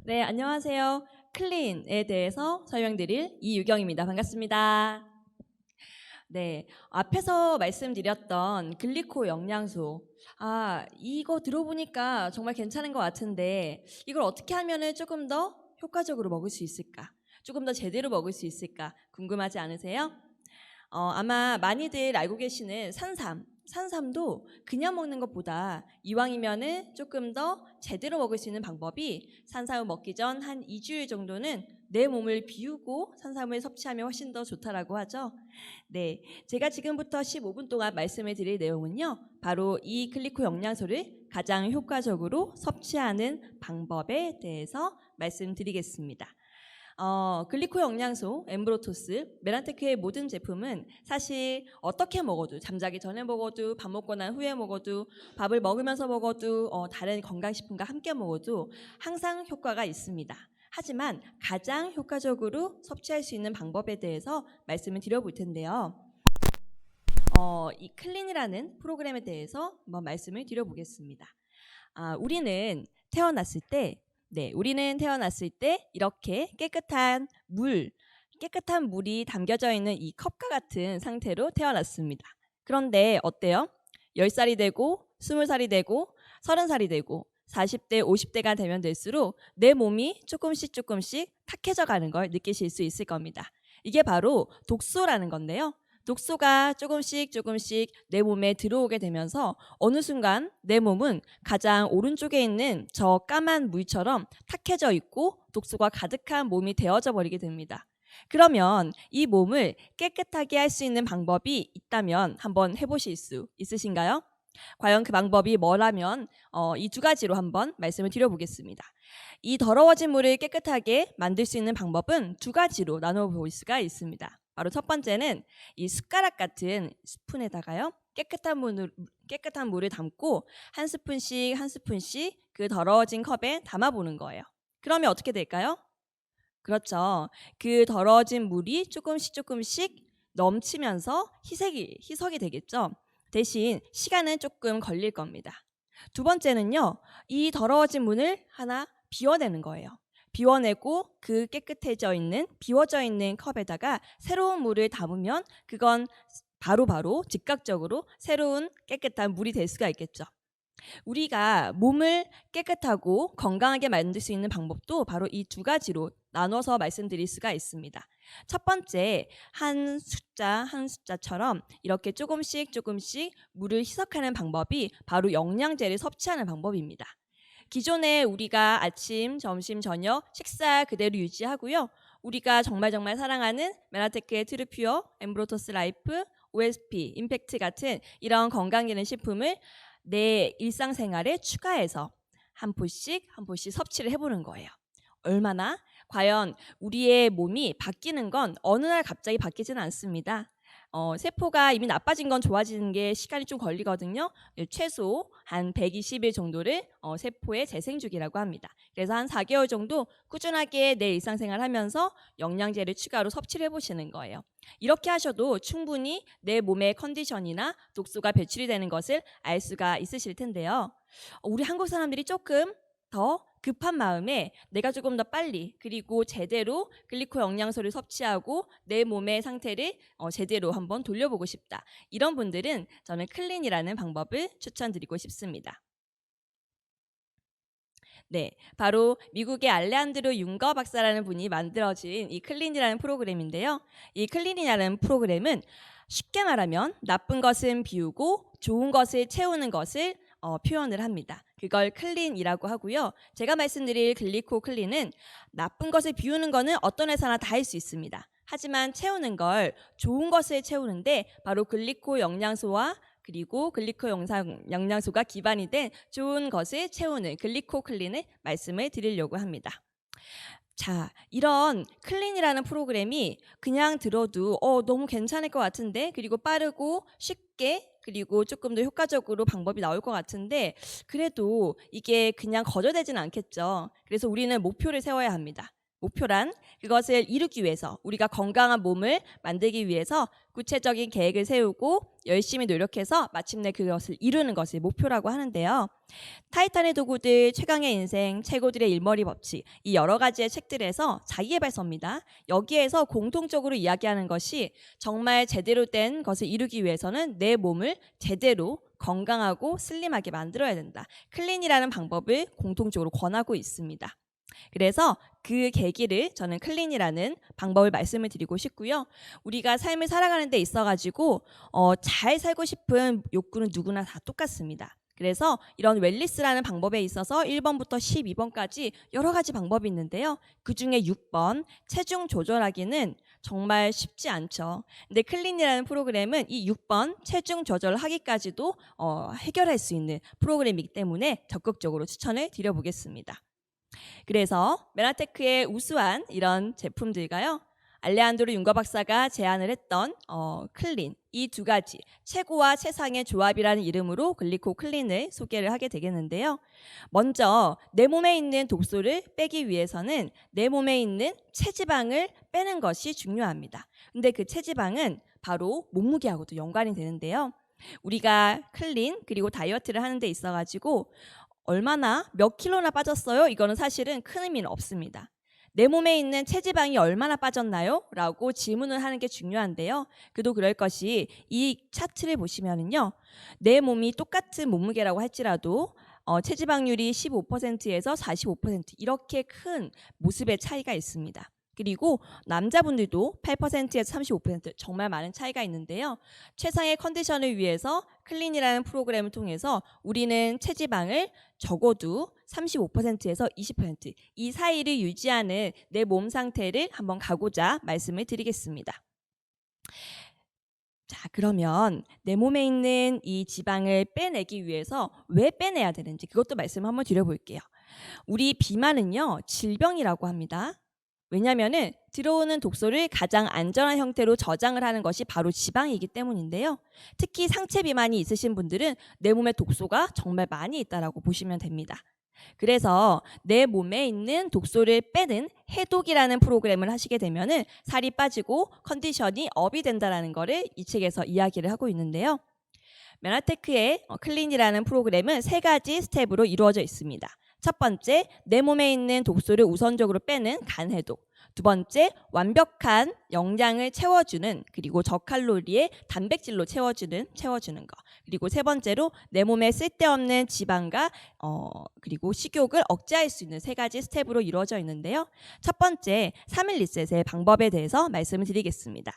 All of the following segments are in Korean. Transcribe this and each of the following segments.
네, 안녕하세요. 클린에 대해서 설명드릴 이유경입니다. 반갑습니다. 네, 앞에서 말씀드렸던 글리코 영양소. 이거 들어보니까 정말 괜찮은 것 같은데 이걸 어떻게 하면은 조금 더 효과적으로 먹을 수 있을까? 조금 더 제대로 먹을 수 있을까? 궁금하지 않으세요? 아마 많이들 알고 계시는 산삼도 그냥 먹는 것보다 이왕이면은 조금 더 제대로 먹을 수 있는 방법이 산삼을 먹기 전 한 2주일 정도는 내 몸을 비우고 산삼을 섭취하면 훨씬 더 좋다라고 하죠. 네, 제가 지금부터 15분 동안 말씀을 드릴 내용은요. 바로 이 글리코 영양소를 가장 효과적으로 섭취하는 방법에 대해서 말씀드리겠습니다. 글리코 영양소, 엠브로토스, 메란테크의 모든 제품은 사실 어떻게 먹어도, 잠자기 전에 먹어도, 밥 먹고 난 후에 먹어도, 밥을 먹으면서 먹어도, 다른 건강식품과 함께 먹어도 항상 효과가 있습니다. 하지만 가장 효과적으로 섭취할 수 있는 방법에 대해서 말씀을 드려볼 텐데요. 이 클린이라는 프로그램에 대해서 한번 말씀을 드려보겠습니다. 우리는 태어났을 때 이렇게 깨끗한 물이 담겨져 있는 이 컵과 같은 상태로 태어났습니다. 그런데 어때요? 10살이 되고 20살이 되고 30살이 되고 40대, 50대가 되면 될수록 내 몸이 조금씩 탁해져 가는 걸 느끼실 수 있을 겁니다. 이게 바로 독소라는 건데요. 독소가 조금씩 내 몸에 들어오게 되면서 어느 순간 내 몸은 가장 오른쪽에 있는 저 까만 물처럼 탁해져 있고 독소가 가득한 몸이 되어져 버리게 됩니다. 그러면 이 몸을 깨끗하게 할 수 있는 방법이 있다면 한번 해보실 수 있으신가요? 과연 그 방법이 뭐라면 이 두 가지로 한번 말씀을 드려보겠습니다. 이 더러워진 물을 깨끗하게 만들 수 있는 방법은 두 가지로 나눠볼 수가 있습니다. 바로 첫 번째는 이 숟가락 같은 스푼에다가요. 깨끗한 물을 담고 한 스푼씩 그 더러워진 컵에 담아보는 거예요. 그러면 어떻게 될까요? 그렇죠. 그 더러워진 물이 조금씩 넘치면서 희석이 되겠죠. 대신 시간은 조금 걸릴 겁니다. 두 번째는요. 이 더러워진 물을 하나 비워내는 거예요. 비워내고 그 비워져 있는 컵에다가 새로운 물을 담으면 그건 바로 즉각적으로 새로운 깨끗한 물이 될 수가 있겠죠. 우리가 몸을 깨끗하고 건강하게 만들 수 있는 방법도 바로 이 두 가지로 나눠서 말씀드릴 수가 있습니다. 첫 번째, 한 숫자처럼 이렇게 조금씩 물을 희석하는 방법이 바로 영양제를 섭취하는 방법입니다. 기존에 우리가 아침, 점심, 저녁 식사 그대로 유지하고요. 우리가 정말 사랑하는 메라테크의 트루퓨어, 엠브로토스 라이프, OSP, 임팩트 같은 이런 건강기능식품을 내 일상생활에 추가해서 한 포씩 섭취를 해보는 거예요. 얼마나? 과연 우리의 몸이 바뀌는 건 어느 날 갑자기 바뀌지는 않습니다. 세포가 이미 나빠진 건 좋아지는 게 시간이 좀 걸리거든요. 최소 한 120일 정도를 세포의 재생주기라고 합니다. 그래서 한 4개월 정도 꾸준하게 내 일상생활 하면서 영양제를 추가로 섭취를 해보시는 거예요. 이렇게 하셔도 충분히 내 몸의 컨디션이나 독소가 배출이 되는 것을 알 수가 있으실 텐데요. 우리 한국 사람들이 조금 더 급한 마음에 내가 조금 더 빨리 그리고 제대로 글리코 영양소를 섭취하고 내 몸의 상태를 제대로 한번 돌려보고 싶다. 이런 분들은 저는 클린이라는 방법을 추천드리고 싶습니다. 네, 바로 미국의 알레한드로 융거 박사라는 분이 만들어진 이 클린이라는 프로그램인데요. 이 클린이라는 프로그램은 쉽게 말하면 나쁜 것은 비우고 좋은 것을 채우는 것을 표현을 합니다. 그걸 클린이라고 하고요. 제가 말씀드릴 글리코 클린은 나쁜 것을 비우는 거는 어떤 회사나 다 할 수 있습니다. 하지만 채우는 걸 좋은 것을 채우는데 바로 글리코 영양소와 그리고 글리코 영양소가 기반이 된 좋은 것을 채우는 글리코 클린을 말씀을 드리려고 합니다. 자, 이런 클린이라는 프로그램이 그냥 들어도 너무 괜찮을 것 같은데 그리고 빠르고 쉽게 그리고 조금 더 효과적으로 방법이 나올 것 같은데 그래도 이게 그냥 거저되지는 않겠죠. 그래서 우리는 목표를 세워야 합니다. 목표란 그것을 이루기 위해서 우리가 건강한 몸을 만들기 위해서 구체적인 계획을 세우고 열심히 노력해서 마침내 그것을 이루는 것을 목표라고 하는데요. 타이탄의 도구들, 최강의 인생, 최고들의 일머리 법칙 이 여러 가지의 책들에서 자기계발서입니다. 여기에서 공통적으로 이야기하는 것이 정말 제대로 된 것을 이루기 위해서는 내 몸을 제대로 건강하고 슬림하게 만들어야 된다. 클린이라는 방법을 공통적으로 권하고 있습니다. 그래서 그 계기를 저는 클린이라는 방법을 말씀을 드리고 싶고요. 우리가 삶을 살아가는 데 있어가지고 잘 살고 싶은 욕구는 누구나 다 똑같습니다. 그래서 이런 웰리스라는 방법에 있어서 1번부터 12번까지 여러 가지 방법이 있는데요. 그중에 6번 체중 조절하기는 정말 쉽지 않죠. 근데 클린이라는 프로그램은 이 6번 체중 조절하기까지도 해결할 수 있는 프로그램이기 때문에 적극적으로 추천을 드려보겠습니다. 그래서 메나테크의 우수한 이런 제품들과요. 알레한드로 윤거 박사가 제안을 했던 클린 이 두 가지 최고와 최상의 조합이라는 이름으로 글리코 클린을 소개를 하게 되겠는데요. 먼저 내 몸에 있는 독소를 빼기 위해서는 내 몸에 있는 체지방을 빼는 것이 중요합니다. 근데 그 체지방은 바로 몸무게하고도 연관이 되는데요. 우리가 클린 그리고 다이어트를 하는 데 있어가지고 얼마나 몇 킬로나 빠졌어요? 이거는 사실은 큰 의미는 없습니다. 내 몸에 있는 체지방이 얼마나 빠졌나요? 라고 질문을 하는 게 중요한데요. 그도 그럴 것이 이 차트를 보시면은요. 내 몸이 똑같은 몸무게라고 할지라도 체지방률이 15%에서 45% 이렇게 큰 모습의 차이가 있습니다. 그리고 남자분들도 8%에서 35% 정말 많은 차이가 있는데요. 최상의 컨디션을 위해서 클린이라는 프로그램을 통해서 우리는 체지방을 적어도 35%에서 20% 사이를 유지하는 내 몸 상태를 한번 가고자 말씀을 드리겠습니다. 자, 그러면 내 몸에 있는 이 지방을 빼내기 위해서 왜 빼내야 되는지 그것도 말씀 한번 드려볼게요. 우리 비만은요, 질병이라고 합니다. 왜냐하면 들어오는 독소를 가장 안전한 형태로 저장을 하는 것이 바로 지방이기 때문인데요. 특히 상체 비만이 있으신 분들은 내 몸에 독소가 정말 많이 있다고 보시면 됩니다. 그래서 내 몸에 있는 독소를 빼는 해독이라는 프로그램을 하시게 되면 살이 빠지고 컨디션이 업이 된다는 것을 이 책에서 이야기를 하고 있는데요. 메나테크의 클린이라는 프로그램은 3가지 스텝으로 이루어져 있습니다. 첫 번째, 내 몸에 있는 독소를 우선적으로 빼는 간해독. 두 번째, 완벽한 영양을 채워주는 그리고 저칼로리의 단백질로 채워주는 거. 그리고 세 번째로 내 몸에 쓸데없는 지방과 그리고 식욕을 억제할 수 있는 3가지 스텝으로 이루어져 있는데요. 첫 번째, 3일 리셋의 방법에 대해서 말씀을 드리겠습니다.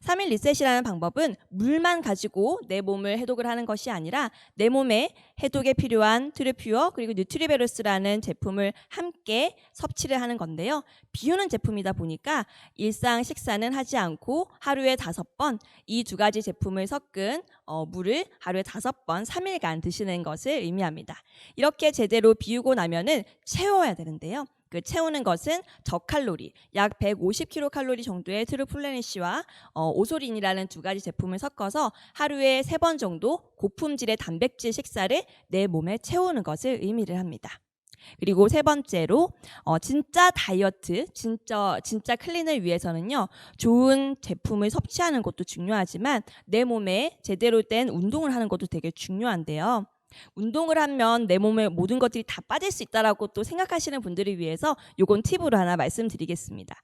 3일 리셋이라는 방법은 물만 가지고 내 몸을 해독을 하는 것이 아니라 내 몸에 해독에 필요한 트루퓨어 그리고 뉴트리베로스라는 제품을 함께 섭취를 하는 건데요. 비우는 제품이다 보니까 일상 식사는 하지 않고 하루에 5번 이 2가지 제품을 섞은 물을 하루에 5번 3일간 드시는 것을 의미합니다. 이렇게 제대로 비우고 나면은 채워야 되는데요. 그 채우는 것은 저칼로리, 약 150kcal 정도의 트루플래닛시와 오소린이라는 2가지 제품을 섞어서 하루에 3번 정도 고품질의 단백질 식사를 내 몸에 채우는 것을 의미를 합니다. 그리고 세 번째로 진짜 다이어트, 진짜 클린을 위해서는요. 좋은 제품을 섭취하는 것도 중요하지만 내 몸에 제대로 된 운동을 하는 것도 되게 중요한데요. 운동을 하면 내 몸에 모든 것들이 다 빠질 수 있다라고 또 생각하시는 분들을 위해서 요건 팁으로 하나 말씀드리겠습니다.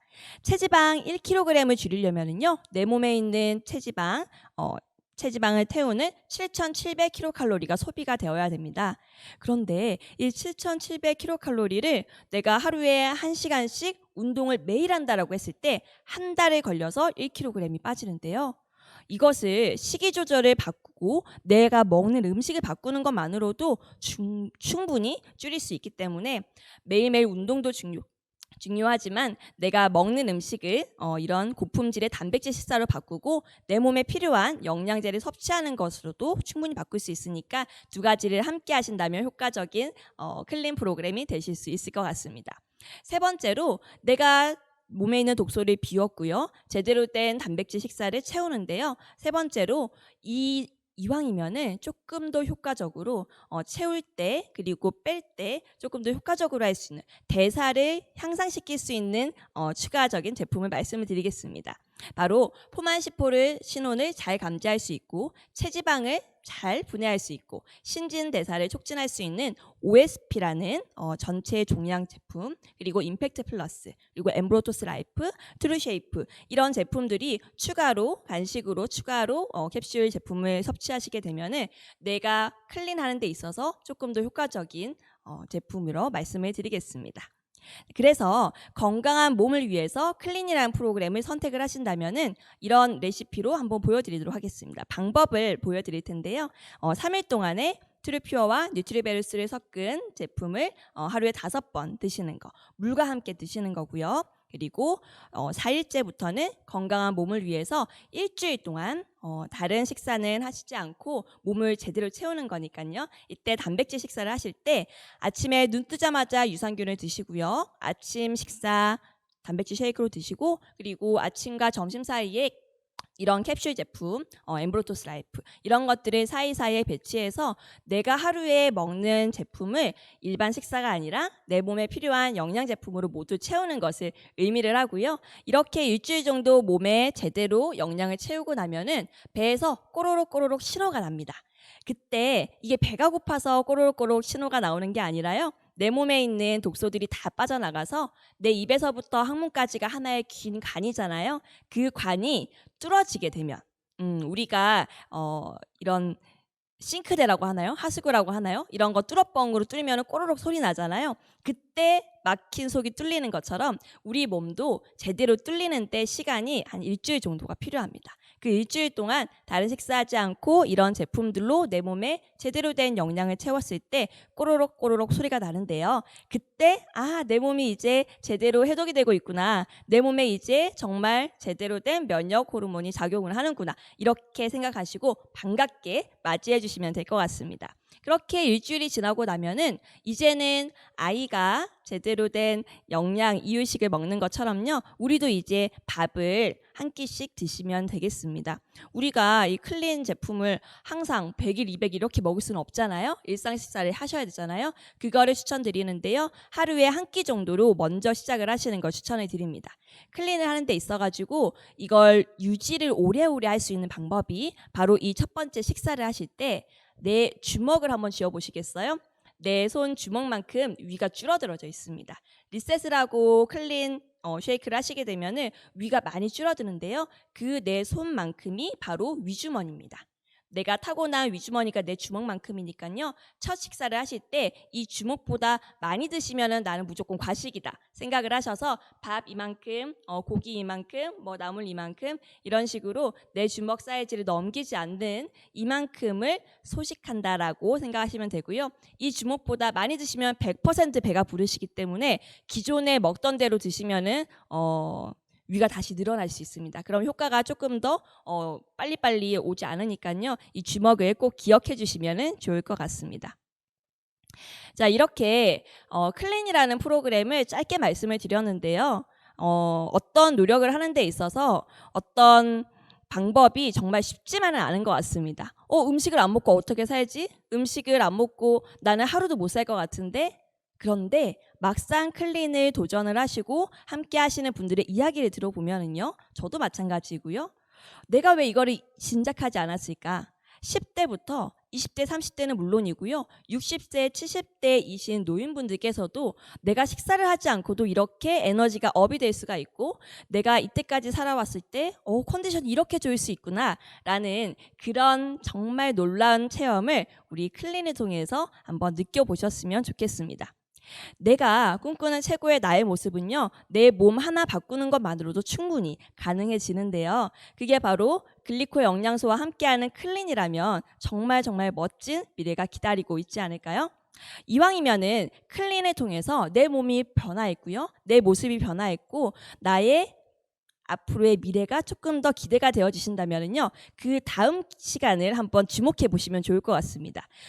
체지방 1kg을 줄이려면요. 내 몸에 있는 체지방을 태우는 7,700kcal가 소비가 되어야 됩니다. 그런데 이 7,700kcal를 내가 하루에 1시간씩 운동을 매일 한다라고 했을 때 한 달에 걸려서 1kg이 빠지는데요. 이것을 식이 조절을 바꾸고 내가 먹는 음식을 바꾸는 것만으로도 충분히 줄일 수 있기 때문에 매일매일 운동도 중요하지만 내가 먹는 음식을 이런 고품질의 단백질 식사로 바꾸고 내 몸에 필요한 영양제를 섭취하는 것으로도 충분히 바꿀 수 있으니까 2가지를 함께 하신다면 효과적인 클린 프로그램이 되실 수 있을 것 같습니다. 세 번째로 내가 몸에 있는 독소를 비웠고요. 제대로 된 단백질 식사를 채우는데요. 세 번째로 이 이왕이면은 조금 더 효과적으로 채울 때 그리고 뺄 때 조금 더 효과적으로 할 수 있는 대사를 향상시킬 수 있는 추가적인 제품을 말씀을 드리겠습니다. 바로 포만시포를 신혼을 잘 감지할 수 있고 체지방을 잘 분해할 수 있고 신진대사를 촉진할 수 있는 OSP라는 전체 종양 제품, 그리고 임팩트 플러스, 그리고 엠브로토스 라이프, 트루쉐이프 이런 제품들이 추가로 간식으로 추가로 캡슐 제품을 섭취하시게 되면은 뇌가 클린하는 데 있어서 조금 더 효과적인 제품으로 말씀을 드리겠습니다. 그래서 건강한 몸을 위해서 클린이라는 프로그램을 선택을 하신다면은 이런 레시피로 한번 보여드리도록 하겠습니다. 방법을 보여드릴 텐데요. 3일 동안에 트루퓨어와 뉴트리베루스를 섞은 제품을 하루에 5번 드시는 거, 물과 함께 드시는 거고요. 그리고 4일째부터는 건강한 몸을 위해서 일주일 동안 다른 식사는 하시지 않고 몸을 제대로 채우는 거니까요. 이때 단백질 식사를 하실 때 아침에 눈 뜨자마자 유산균을 드시고요. 아침 식사 단백질 쉐이크로 드시고, 그리고 아침과 점심 사이에 이런 캡슐 제품, 엠브로토스 라이프 이런 것들을 사이사이에 배치해서 내가 하루에 먹는 제품을 일반 식사가 아니라 내 몸에 필요한 영양 제품으로 모두 채우는 것을 의미를 하고요. 이렇게 일주일 정도 몸에 제대로 영양을 채우고 나면은 배에서 꼬로록 꼬로록 신호가 납니다. 그때 이게 배가 고파서 꼬로록 꼬로록 신호가 나오는 게 아니라요. 내 몸에 있는 독소들이 다 빠져나가서 내 입에서부터 항문까지가 하나의 긴 관이잖아요. 그 관이 뚫어지게 되면 우리가 이런 싱크대라고 하나요? 하수구라고 하나요? 이런 거 뚫어뻥으로 뚫으면 꼬르륵 소리 나잖아요. 그때 막힌 속이 뚫리는 것처럼 우리 몸도 제대로 뚫리는 때 시간이 한 일주일 정도가 필요합니다. 그 일주일 동안 다른 식사하지 않고 이런 제품들로 내 몸에 제대로 된 영양을 채웠을 때 꼬르륵 꼬르륵 소리가 나는데요. 그때 내 몸이 이제 제대로 해독이 되고 있구나. 내 몸에 이제 정말 제대로 된 면역 호르몬이 작용을 하는구나. 이렇게 생각하시고 반갑게 맞이해 주시면 될 것 같습니다. 그렇게 일주일이 지나고 나면은 이제는 아이가 제대로 된 영양 이유식을 먹는 것처럼요. 우리도 이제 밥을 한 끼씩 드시면 되겠습니다. 우리가 이 클린 제품을 항상 100일, 200일 이렇게 먹을 수는 없잖아요. 일상 식사를 하셔야 되잖아요. 그거를 추천드리는데요. 하루에 한 끼 정도로 먼저 시작을 하시는 걸 추천을 드립니다. 클린을 하는 데 있어가지고 이걸 유지를 오래오래 할 수 있는 방법이 바로 이 첫 번째 식사를 하실 때 내 주먹을 한번 쥐어보시겠어요? 내 손 주먹만큼 위가 줄어들어져 있습니다. 리셋을 하고 클린 쉐이크를 하시게 되면은 위가 많이 줄어드는데요. 그 내 손만큼이 바로 위주머니입니다. 내가 타고난 위주머니가 내 주먹만큼이니까요. 첫 식사를 하실 때 이 주먹보다 많이 드시면은 나는 무조건 과식이다 생각을 하셔서 밥 이만큼, 고기 이만큼, 나물 이만큼 이런 식으로 내 주먹 사이즈를 넘기지 않는 이만큼을 소식한다라고 생각하시면 되고요. 이 주먹보다 많이 드시면 100% 배가 부르시기 때문에 기존에 먹던 대로 드시면은 위가 다시 늘어날 수 있습니다. 그럼 효과가 조금 더 빨리빨리 오지 않으니까요. 이 주먹을 꼭 기억해 주시면 좋을 것 같습니다. 자, 이렇게 클린이라는 프로그램을 짧게 말씀을 드렸는데요. 어떤 노력을 하는 데 있어서 어떤 방법이 정말 쉽지만은 않은 것 같습니다. 음식을 안 먹고 어떻게 살지? 음식을 안 먹고 나는 하루도 못 살 것 같은데? 그런데 막상 클린을 도전을 하시고 함께 하시는 분들의 이야기를 들어보면은요. 저도 마찬가지고요. 내가 왜 이거를 진작하지 않았을까? 10대부터 20대, 30대는 물론이고요. 60세, 70대이신 노인분들께서도 내가 식사를 하지 않고도 이렇게 에너지가 업이 될 수가 있고 내가 이때까지 살아왔을 때 컨디션이 이렇게 좋을 수 있구나 라는 그런 정말 놀라운 체험을 우리 클린을 통해서 한번 느껴보셨으면 좋겠습니다. 내가 꿈꾸는 최고의 나의 모습은요. 내 몸 하나 바꾸는 것만으로도 충분히 가능해지는데요. 그게 바로 글리코 영양소와 함께하는 클린이라면 정말 정말 멋진 미래가 기다리고 있지 않을까요? 이왕이면은 클린을 통해서 내 몸이 변화했고요. 내 모습이 변화했고 나의 앞으로의 미래가 조금 더 기대가 되어지신다면요. 그 다음 시간을 한번 주목해 보시면 좋을 것 같습니다.